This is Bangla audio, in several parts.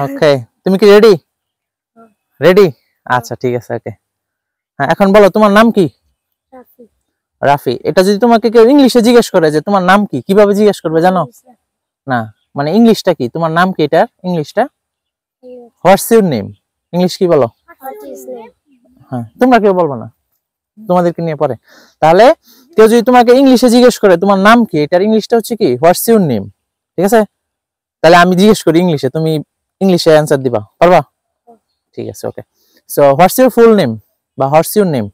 ওকে তুমি কি রেডি? রেডি? আচ্ছা ঠিক আছে ওকে। হ্যাঁ এখন বলো তোমার নাম কি? রাফি। রাফি। এটা যদি তোমাকে কেউ ইংলিশে জিজ্ঞেস করে যে তোমার নাম কি, কিভাবে জিজ্ঞেস করবে জানো? না মানে ইংলিশটা কি, তোমার নাম কি, এটার ইংলিশটা হোয়াটস ইউর নেম, ইংলিশ কি বলো? হ্যাঁ তোমরা কেউ বলবো না, তোমাদেরকে নিয়ে পড়ে। তাহলে কেউ যদি তোমাকে ইংলিশে জিজ্ঞেস করে তোমার নাম কি, এটার ইংলিশটা হচ্ছে কি হোয়াটস ইউর নেম। ঠিক আছে, তাহলে আমি জিজ্ঞেস করি ইংলিশে, তুমি ইংলিশে অ্যান্সার দিবা, পারবা? ঠিক আছে okay. So what's your full name বা হোয়াটস ইউর নেম,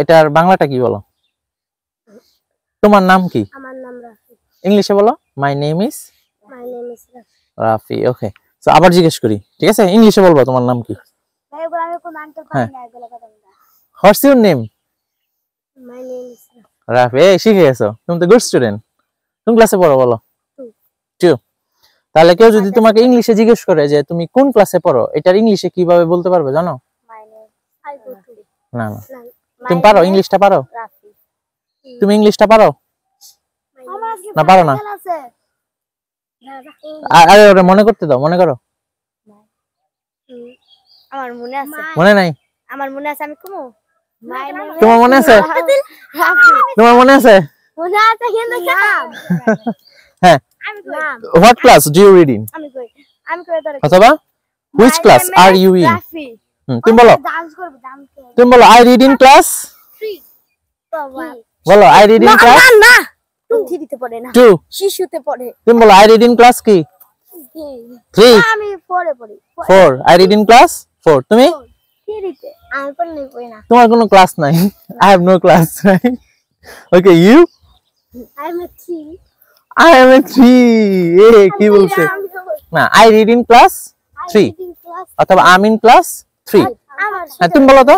এটার বাংলাটা কি বলো? তোমার নাম কি? আমার নাম রাফি। ইংলিশে বলো my name is Rafi. Rafi. Okay so আবার জিজ্ঞেস করি, ঠিক আছে ইংলিশে বলবো তোমার নাম কি? ভাই এগুলো আমি কোন আনতে পারি না, এগুলো কথা বলবা। What's your name? My name is Rafi. এই শিখে গেছো, তুমি তো গুড স্টুডেন্ট। কোন ক্লাসে পড়ো বলো? 2। তাহলে কেউ যদি তোমাকে ইংলিশে জিজ্ঞেস করে যে তুমি কোন ক্লাসে পড়ো, এটার ইংলিশে কিভাবে বলতে পারবে জানো? My name I go to. না না তুমি পারো, ইংলিশটা পারো? রাফি। তুমি ইংলিশটা পারো না পারো না? আরে ওরে মনে করতে দাও, মনে করো। আমার মনে আছে। মনে নাই? আমার মনে আছে, আমি কমু। তোমার মনে আছে? তোমার মনে আছে? মনে আছে কিন্তু নাম। হ্যাঁ what class do you read in? আমি কই ধরে অথবা which class are you in? তুমি বলো, ডান্স করব, ডান্স করব। তুমি বলো আই রিড ইন ক্লাস 3 বলো আই রিড ইন ক্লাস না 2 দিতে পড়ে না, 2 শিশুতে পড়ে। তুমি বলো আই রিড ইন ক্লাস কি 3? আমি পড়ে পড়ি 4 আই রিড ইন ক্লাস 4। তুমি 3 দিতে আমি পড়ি না। তোমার কোনো ক্লাস নাই, I have no class right. Okay you? I am 3। I am a 3। এ কি বলছে? না আই রিড ইন ক্লাস 3 অথবা আই এম ইন ক্লাস 3। হ্যাঁ তুমি বলো তো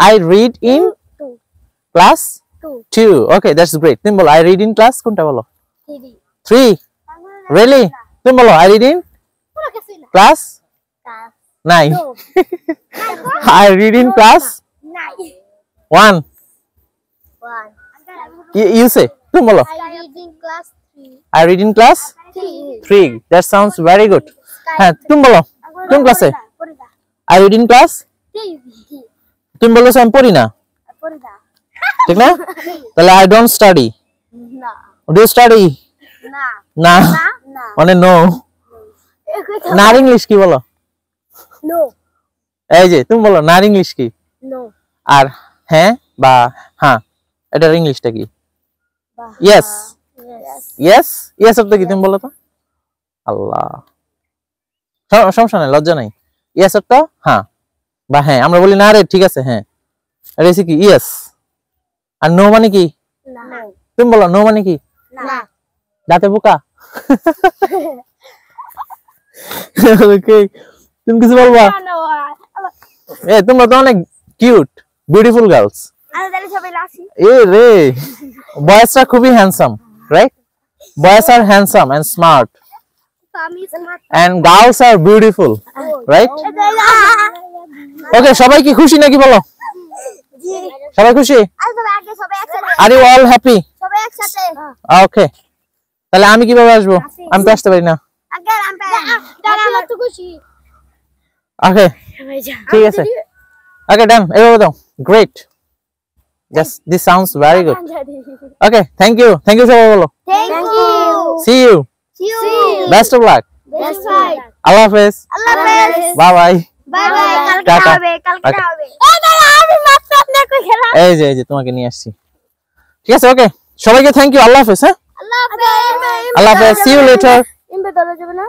I read in class 2। Okay that's great. তুমি বলো আই রিড ইন ক্লাস কোনটা বলো? 3। রিয়েলি? তুমি বলো I read in class 9। I read in class 1। You say তুমি বলো I read in class 3. I read in class 3. That sounds very good. হ্যাঁ তুমি বলো কোন ক্লাসে? I read in class? তুমি বলছো আমি পড়ি না, ঠিক না? তাহলে I don't study. না Do you study? না না মানে no। নার ইংলিশ কি বলো? নো এই যে তুমি বলো নার ইংলিশ কি? নো আর হ্যাঁ বা হ্যাঁ এটার ইংলিশটা কি? Yes. Yes yes অর্থ কি তুমি বলো তো? আল্লাহ সমস্যা নাই, লজ্জা নাই। Yes অর্থ হ্যাঁ বা হ্যাঁ, আমরা বলি না রে ঠিক আছে হ্যাঁ, এটা হচ্ছে কি yes। আর নো মানে কি? না তুমি বলো নো মানে কি? না দাঁতে পোকা। ওকে তুমি কিছু বলবা? এ তোমরা তো অনেক কিউট বিউটিফুল গার্লস। আরে সবাই লাসি এ রে বয়েজ আর খুবই handsome right, boys are handsome and smart and girls are beautiful right? Okay সবাই কি খুশি নাকি বলো? সবাই খুশি? Are you all happy? সবাই একসাথে Okay তাহলে আমি কিভাবে আসবো? আমি তো আসতে পারি না। আমি তো খুশি। Okay ঠিক আছে Okay done, এভাবে দাও। Great, just this sounds very good. Okay thank you সবাই বলো। Thank you. See you. Best of luck. Best luck. Allah Hafiz. Allah Hafiz. Bye bye. Bye bye. কালকে টাটা। হবে, কালকে Okay. হবে। এই দাঁড়া আমি মাত্র আপনাকে খেলা। এই যে তোমাকে নিয়ে আসছি, ঠিক আছে ওকে সবাইকে থ্যাংক ইউ। আল্লাহ হাফেজ। হ্যাঁ আল্লাহ হাফেজ। আল্লাহ হাফেজ, see you later. ইনভাইট করা যাবে না?